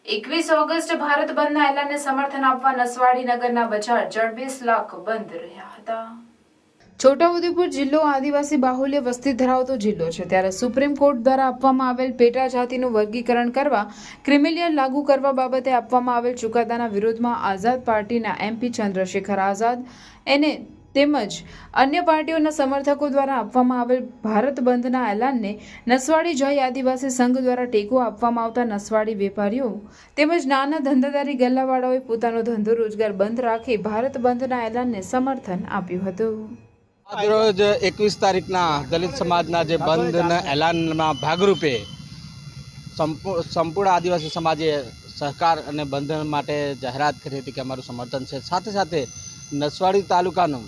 21 August Bharat બંધના એલાનને સમર્થન આપવા નસવાડી નગરના બજાર 20 લાખ બંધ રહ્યા હતા। છોટાઉદેપુર જિલ્લો આદિવાસી બાહુલ્ય વસ્તી ધરાવતો જિલ્લો છે, ત્યારે સુપ્રીમ કોર્ટ દ્વારા આપવામાં આવેલ પેટા જાતિનું વર્ગીકરણ કરવા, ક્રિમિલિયર લાગુ કરવા બાબતે આપવામાં આવેલ ચુકાદાના વિરોધમાં આઝાદ પાર્ટીના MP ચંદ્રશેખર આઝાદ એને તેમજ અન્ય પાર્ટીઓના સમર્થકો દ્વારા આપવામાં આવેલ ભારત બંધના એલાનને નસવાડી જય આદિવાસી સંઘ દ્વારા ટેકો આપવામાં આવતા નસવાડી વેપારીઓ તેમજ નાના ધંધાદારી ગલ્લાવાળાઓએ પોતાનો ધંધો રોજગાર બંધ રાખી ભારત બંધના એલાનને સમર્થન આપ્યું હતું। આજરોજ 21 તારીખના દલિત સમાજના જે બંધના એલાનના ભાગરૂપે સંપૂર્ણ આદિવાસી સમાજે સહકાર અને બંધ માટે જાહેરાત કરી હતી કે અમારું સમર્થન છે। સાથે સાથે નસવાડી તાલુકાનું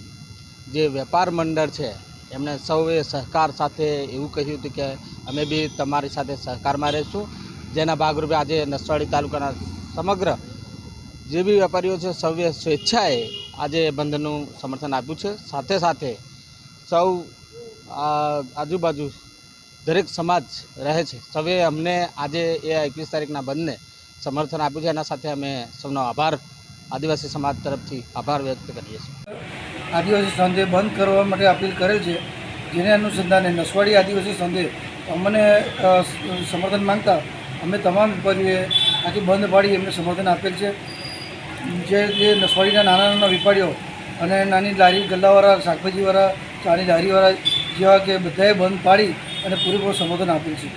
જે વેપાર મંડળ છે એમણે સૌએ સહકાર સાથે એવું કહ્યું હતું કે અમે બી તમારી સાથે સહકારમાં રહીશું, જેના ભાગરૂપે આજે નસવાડી તાલુકાના સમગ્ર જે બી વેપારીઓ છે સૌએ સ્વેચ્છાએ આજે બંધનું સમર્થન આપ્યું છે। સાથે સાથે સૌ આજુબાજુ દરેક સમાજ રહે છે સૌએ અમને આજે એ 21 તારીખના બંધને સમર્થન આપ્યું છે। એના સાથે અમે સૌનો આભાર આદિવાસી સમાજ તરફથી આભાર વ્યક્ત કરીએ છીએ। આદિવાસી સંઘે બંધ કરવા માટે અપીલ કરેલ છે, જેને અનુસંધાને નસવાડી આદિવાસી સંઘે અમને સમર્થન માંગતા અમે તમામ વેપારીઓએ આખી બંધ પાડી એમને સમર્થન આપેલ છે। જે નસવાડીના નાના નાના વેપારીઓ અને નાની લારી ગલ્લાવાળા, શાકભાજીવાળા, ચાની લારીવાળા જેવા કે બધાએ બંધ પાડી અને પૂરેપૂરું સમર્થન આપેલ છે।